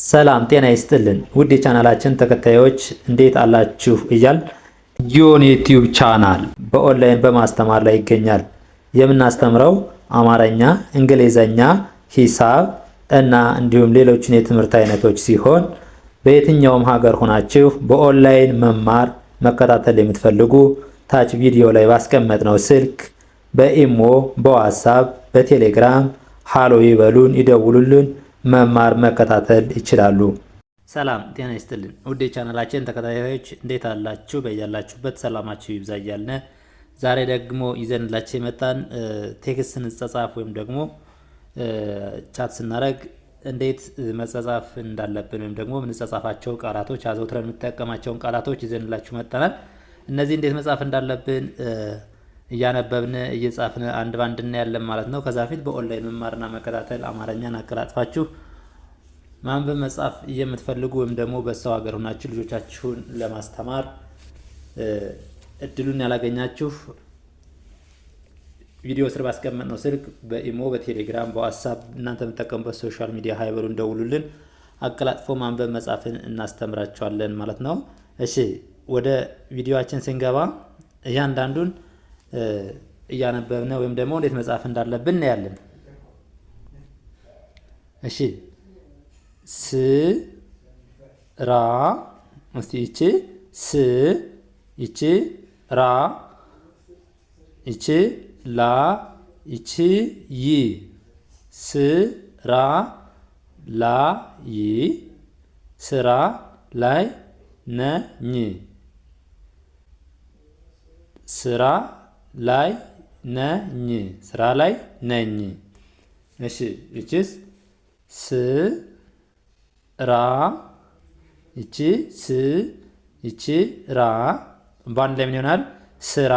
ሰላም ጤና ይስጥልን ውድ የቻናላችን ተከታዮች እንዴት አላችሁ እያል ጊዮን ዩቲዩብ ቻናል በኦንላይን በማስተማር ላይ ይገኛል። የምናስተምረው አማርኛ፣ እንግሊዘኛ፣ ሂሳብ እና እንዲሁም ሌሎችን የትምህርት አይነቶች ሲሆን በየትኛውም ሀገር ሆናችሁ በኦንላይን መማር መከታተል የምትፈልጉ ታች ቪዲዮ ላይ ባስቀመጥነው ስልክ በኢሞ፣ በዋትስአፕ፣ በቴሌግራም ሃሎ ይበሉን፣ ይደውሉልን፣ መማር መከታተል ይችላሉ። ሰላም ጤና ይስጥልን ውድ የቻናላችን ተከታታዮች እንዴት አላችሁ? በያላችሁበት ሰላማችሁ ይብዛ እያልን ዛሬ ደግሞ ይዘንላችሁ የመጣን ቴክስት ስንጻጻፍ ወይም ደግሞ ቻት ስናደርግ እንዴት መጻጻፍ እንዳለብን ወይም ደግሞ የምንጻጻፋቸው ቃላቶች አዘውትረን የምንጠቀማቸውን ቃላቶች ይዘንላችሁ መጣናል። እነዚህ እንዴት መጻፍ እንዳለብን እያነበብን እየጻፍን አንድ ባንድ እናያለን ማለት ነው። ከዛ ፊት በኦንላይን መማርና መከታተል አማርኛን አቀላጥፋችሁ ማንበብ መጻፍ የምትፈልጉ ወይም ደግሞ በሰው ሀገር ሆናችሁ ልጆቻችሁን ለማስተማር እድሉን ያላገኛችሁ ቪዲዮ ስር ባስቀመጥነው ስልክ በኢሞ፣ በቴሌግራም፣ በዋትስአፕ እናንተ የምትጠቀሙበት ሶሻል ሚዲያ ሃይበሉ እንደውሉልን አቀላጥፎ ማንበብ መጻፍን እናስተምራችኋለን ማለት ነው። እሺ ወደ ቪዲዮአችን ስንገባ እያንዳንዱን እያነበብን ወይም ደግሞ እንዴት መጻፍ እንዳለብን እናያለን። እሺ ስራ እስቲ እቺ ስ እቺ ራ እቺ ላ እቺ ይ ስራ ላይ ስራ ላይ ነኝ ስራ ላይ ነኝ ስራ ላይ ነኝ። እሺ እቺስ ስ ራ እቺ ስ እቺ ራ በአንድ ላይ ምን ይሆናል? ስራ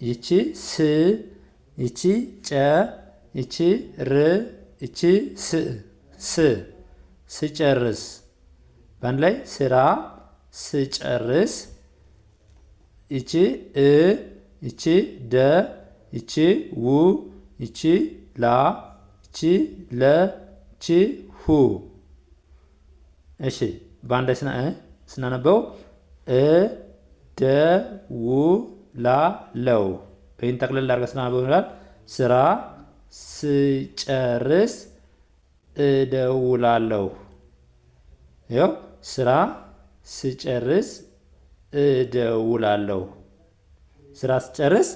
እቺ ስ እቺ ጨ እቺ ር እቺ ስ ስ ስጨርስ በአንድ ላይ ስራ ስጨርስ እቺ እ እቺ ደ እቺ ው እቺ ላ እቺ ለ እቺ ሁ። እሺ በአንድ ላይ ስናነበው እ ደ ው ላ ለው ይህን ጠቅልል አድርገን ስናነበው ይላል ስራ ስጨርስ እደውላለሁ። ይኸው ስራ ስጨርስ እደውላለሁ። ስራ ስጨርስ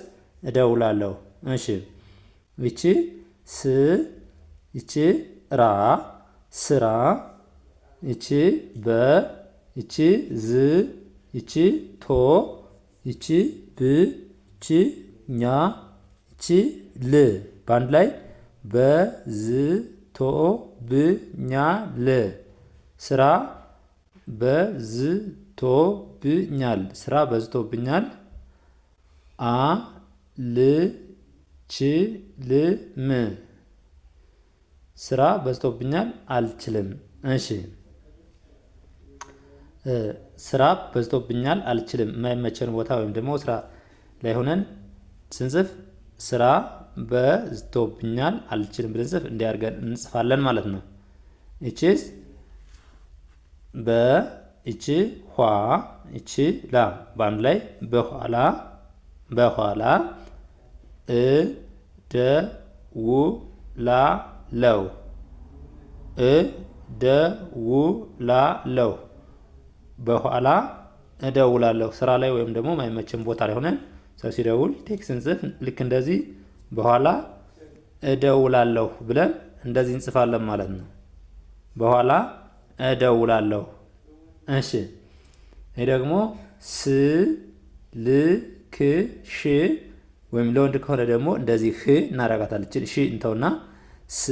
እደውላለሁ። እሺ እቺ ስ እቺ ራ ስራ እቺ በ እቺ ዝ እቺ ቶ እቺ ብ እቺ ኛ እቺ ል በአንድ ላይ በዝቶ ብኛል ስራ በዝቶብኛል ስራ በዝቶብኛል። አልችልም ስራ በዝቶብኛል አልችልም። እሺ ስራ በዝቶብኛል አልችልም የማይመቸን ቦታ ወይም ደግሞ ስራ ላይ ሆነን ስንጽፍ ስራ በዝቶብኛል አልችልም ብለን ጽፍ እንዲያርገን እንጽፋለን ማለት ነው። እቺስ በ እቺ ኋ እቺ ላ በአንድ ላይ በኋላ በኋላ እ ደ ው ላ ለው እ ደ ው ላ ለው በኋላ እደውላለሁ። ስራ ላይ ወይም ደግሞ ማይመችን ቦታ ላይ ሆነን ሰው ሲደውል ቴክስት እንጽፍ ልክ እንደዚህ በኋላ እደውላለሁ ብለን እንደዚህ እንጽፋለን ማለት ነው። በኋላ እደውላለሁ። እሺ ይሄ ደግሞ ስ ል ክ ሽ ወይም ለወንድ ከሆነ ደግሞ እንደዚህ ህ እናረጋታለን። እቺ ሺ እንተውና ስ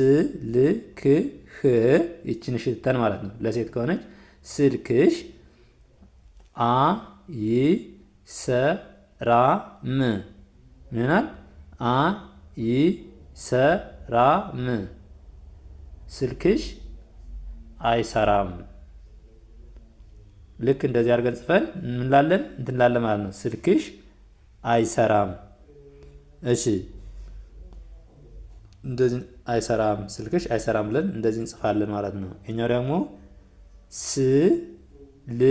ል ክ ህ እቺን ሽ ተን ማለት ነው። ለሴት ከሆነች ስልክሽ አ ይ ሰ ራ ም ምናል አ ይ ሰ ራ ም ስልክሽ አይሰራም። ልክ እንደዚህ አድርገን ጽፈን እንላለን እንትላለን ማለት ነው። ስልክሽ አይሰራም። እሺ እንደዚህ አይሰራም፣ ስልክሽ አይሰራም ብለን እንደዚህ እንጽፋለን ማለት ነው። እኛው ደግሞ ስልክ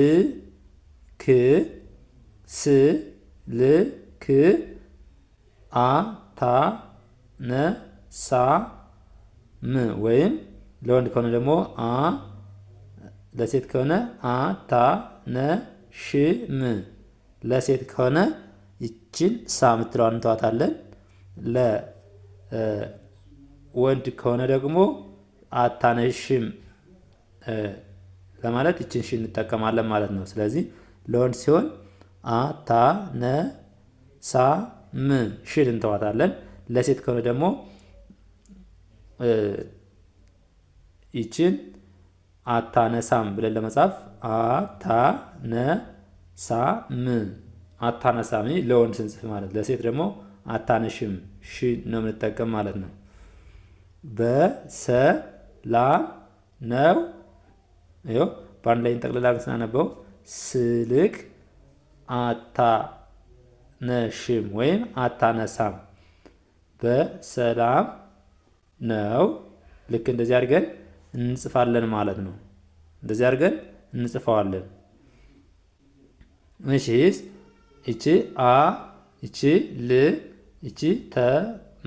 ስልክ አታነሳም ወይም ለወንድ ከሆነ ደግሞ ለሴት ከሆነ አታነሽም። ለሴት ከሆነ ይችን ሳ ምትለዋን እንተዋታለን። ለወንድ ከሆነ ደግሞ አታነሽም ለማለት ይችን ሺ እንጠቀማለን ማለት ነው። ስለዚህ ለወንድ ሲሆን አታነሳም ሽል እንተዋታለን። ለሴት ከሆነ ደግሞ ይችን አታነሳም ብለን ለመጻፍ አታነሳም ለወንድ ስንጽፍ ማለት፣ ለሴት ደግሞ አታነሽም ሺ ነው የምንጠቀም ማለት ነው። በሰላም ነው። ይኸው በአንድ ላይ እንጠቅልላ ስናነበው ስልክ አታነሽም ወይም አታነሳም። በሰላም ነው። ልክ እንደዚህ አድርገን እንጽፋለን ማለት ነው። እንደዚህ አድርገን እንጽፈዋለን። እሺ እቺ አ እቺ ል እቺ ተ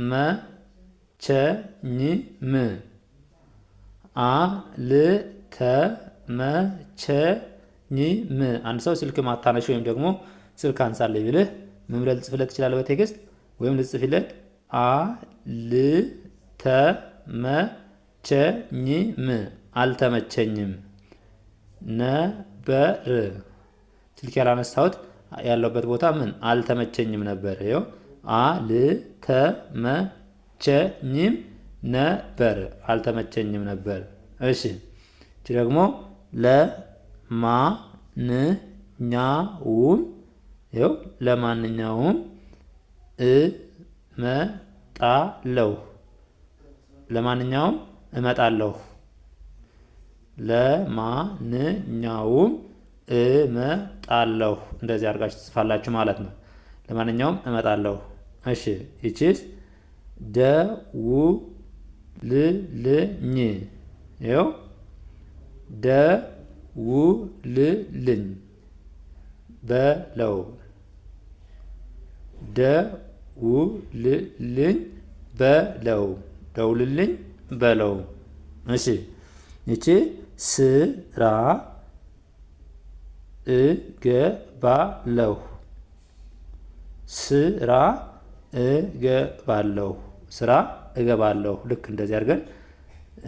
መ ቸ ኝ ም አ ል ተ መ ቸ ኝ ም። አንድ ሰው ስልክ ማታነሽ ወይም ደግሞ ስልክ አንሳለኝ ብልህ ምን ብለህ ልጽፍለት ትችላለህ? በቴክስት ወይም ልጽፍለት አ ል ተ መ ቸ ኝ ም አልተመቸኝም ነበር። ስልክ ያላነሳሁት ያለበት ቦታ ምን አልተመቸኝም ነበር። ይኸው አልተመቸኝም ነበር፣ አልተመቸኝም ነበር። እሺ እቺ ደግሞ ለማንኛውም፣ ይኸው ለማንኛውም እመጣለሁ፣ ለማንኛውም እመጣለሁ፣ ለማንኛውም እመጣለሁ። እንደዚህ አድርጋችሁ ትጽፋላችሁ ማለት ነው። ለማንኛውም እመጣለሁ። እሺ ይቺስ ደውልልኝ፣ ይኸው ደውልልኝ በለው፣ ደውልልኝ በለው፣ ደውልልኝ በለው። እሺ ይቺ ስራ እገባለሁ፣ ስራ እገባለሁ፣ ስራ እገባለሁ። ልክ እንደዚህ አድርገን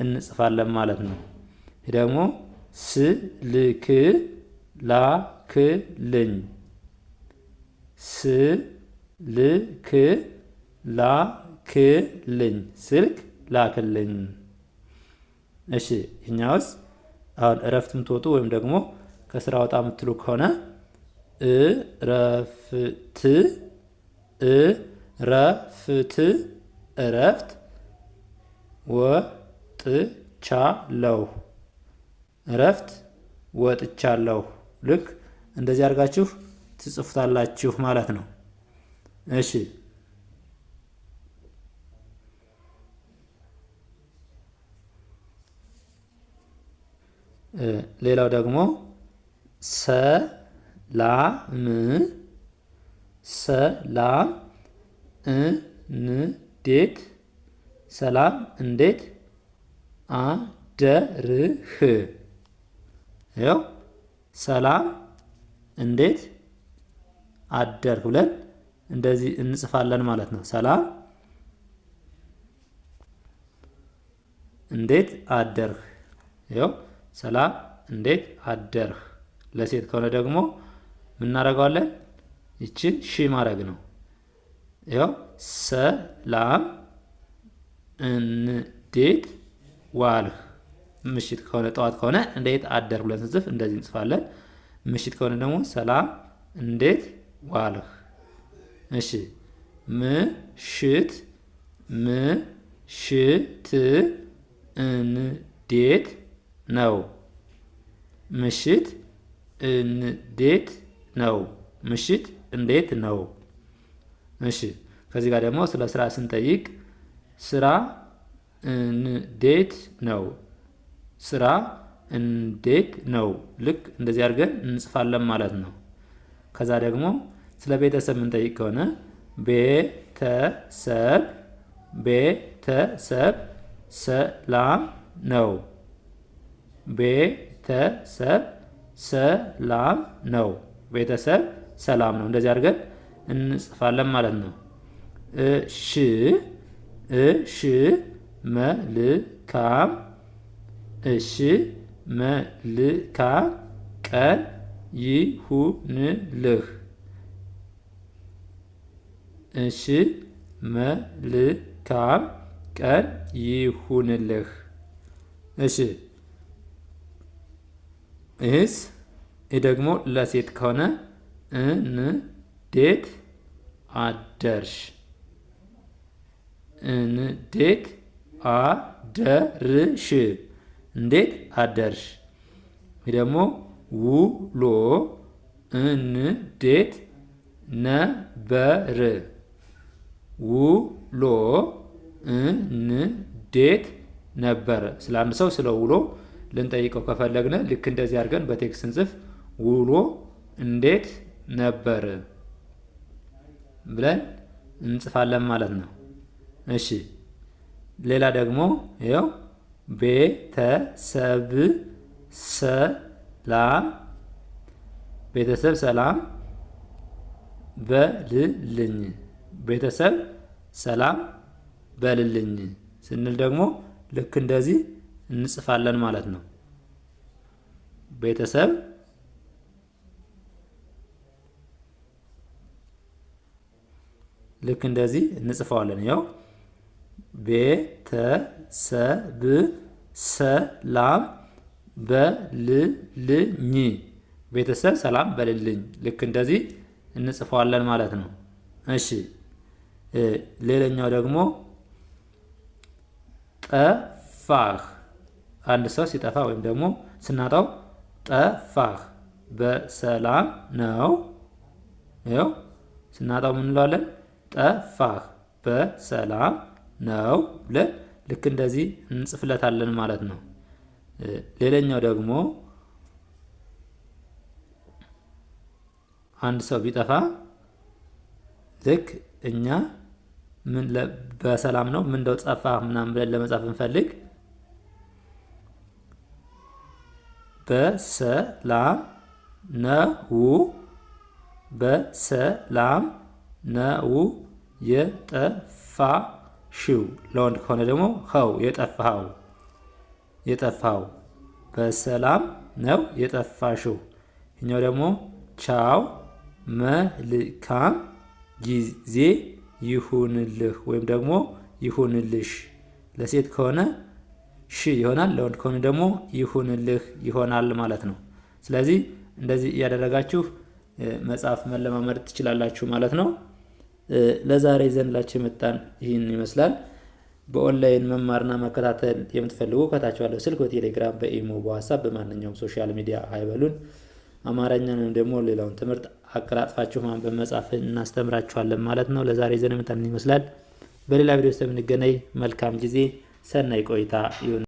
እንጽፋለን ማለት ነው። ይህ ደግሞ ስልክ ላክልኝ፣ ስልክ ላክልኝ፣ ስልክ ላክልኝ። እሺ እኛውስ አሁን እረፍት የምትወጡ ወይም ደግሞ ከስራ ወጣ የምትሉ ከሆነ እረፍት እረፍት ወጥቻለሁ፣ እረፍት ወጥቻለሁ። ልክ እንደዚህ አድርጋችሁ ትጽፉታላችሁ ማለት ነው። እሺ ሌላው ደግሞ ሰላም ሰላም እንዴት ሰላም እንዴት አደርህ። ያው ሰላም እንዴት አደርህ ብለን እንደዚህ እንጽፋለን ማለት ነው። ሰላም እንዴት አደርህ። ያው ሰላም እንዴት አደርህ። ለሴት ከሆነ ደግሞ ምን እናደርገዋለን? ይችን ሺ ማድረግ ነው። ያው ሰላም እንዴት ዋልህ። ምሽት ከሆነ ጠዋት ከሆነ እንዴት አደር ብለን ስንጽፍ እንደዚህ እንጽፋለን። ምሽት ከሆነ ደግሞ ሰላም እንዴት ዋልህ። እሺ ምሽት እንዴት ነው። ምሽት እንዴት ነው። ምሽት እንዴት ነው። እሺ ከዚህ ጋር ደግሞ ስለ ስራ ስንጠይቅ ስራ እንዴት ነው? ስራ እንዴት ነው? ልክ እንደዚህ አድርገን እንጽፋለን ማለት ነው። ከዛ ደግሞ ስለ ቤተሰብ የምንጠይቅ ከሆነ ቤተሰብ ሰላም ነው። ቤተሰብ ሰላም ነው። ቤተሰብ ሰላም ነው። እንደዚህ አድርገን እንጽፋለን ማለት ነው። እሺ መልካም ቀን ይሁንልህ። እሺ መልካም ቀን ይሁንልህ። እሺ ይህ ደግሞ ለሴት ከሆነ እንዴት አደርሽ? እንዴት አደርሽ? እንዴት አደርሽ? ይህ ደግሞ ውሎ እንዴት ነበር? ውሎ እንዴት ነበር? ስለ አንድ ሰው ስለ ውሎ ልንጠይቀው ከፈለግን ልክ እንደዚህ አድርገን በቴክስት ስንጽፍ ውሎ እንዴት ነበር ብለን እንጽፋለን ማለት ነው። እሺ ሌላ ደግሞ ይኸው ቤተሰብ ሰላም በልልኝ። ቤተሰብ ሰላም በልልኝ ስንል ደግሞ ልክ እንደዚህ እንጽፋለን ማለት ነው። ቤተሰብ ልክ እንደዚህ እንጽፈዋለን። ያው ቤተሰብ ሰላም በልልኝ። ቤተሰብ ሰላም በልልኝ። ልክ እንደዚህ እንጽፈዋለን ማለት ነው። እሺ ሌላኛው ደግሞ ጠፋህ። አንድ ሰው ሲጠፋ ወይም ደግሞ ስናጣው ጠፋህ በሰላም ነው። ያው ስናጣው ምን እንለዋለን? ጠፋህ በሰላም ነው ብለን ልክ እንደዚህ እንጽፍለታለን ማለት ነው። ሌላኛው ደግሞ አንድ ሰው ቢጠፋ ልክ እኛ በሰላም ነው ምን እንደው ጠፋህ ምናምን ብለን ለመጻፍ እንፈልግ በሰላም ነው የጠፋሽው። ለወንድ ከሆነ ደግሞ ኸው የጠፋኸው በሰላም ነው የጠፋሽው። እኛው ደግሞ ቻው መልካም ጊዜ ይሁንልህ ወይም ደግሞ ይሁንልሽ። ለሴት ከሆነ ሽ ይሆናል፣ ለወንድ ከሆነ ደግሞ ይሁንልህ ይሆናል ማለት ነው። ስለዚህ እንደዚህ እያደረጋችሁ መጽሐፍ መለማመድ ትችላላችሁ ማለት ነው። ለዛሬ ይዘንላችሁ የመጣን ይህን ይመስላል። በኦንላይን መማርና መከታተል የምትፈልጉ ከታች ባለው ስልክ በቴሌግራም፣ በኢሞ፣ በዋትስአፕ በማንኛውም ሶሻል ሚዲያ አይበሉን። አማርኛን ወይም ደግሞ ሌላውን ትምህርት አቀላጥፋችሁ ማንበብ መጻፍ እናስተምራችኋለን ማለት ነው። ለዛሬ ይዘን የመጣን ይመስላል። በሌላ ቪዲዮ እስከምንገናኝ መልካም ጊዜ፣ ሰናይ ቆይታ ይሁን።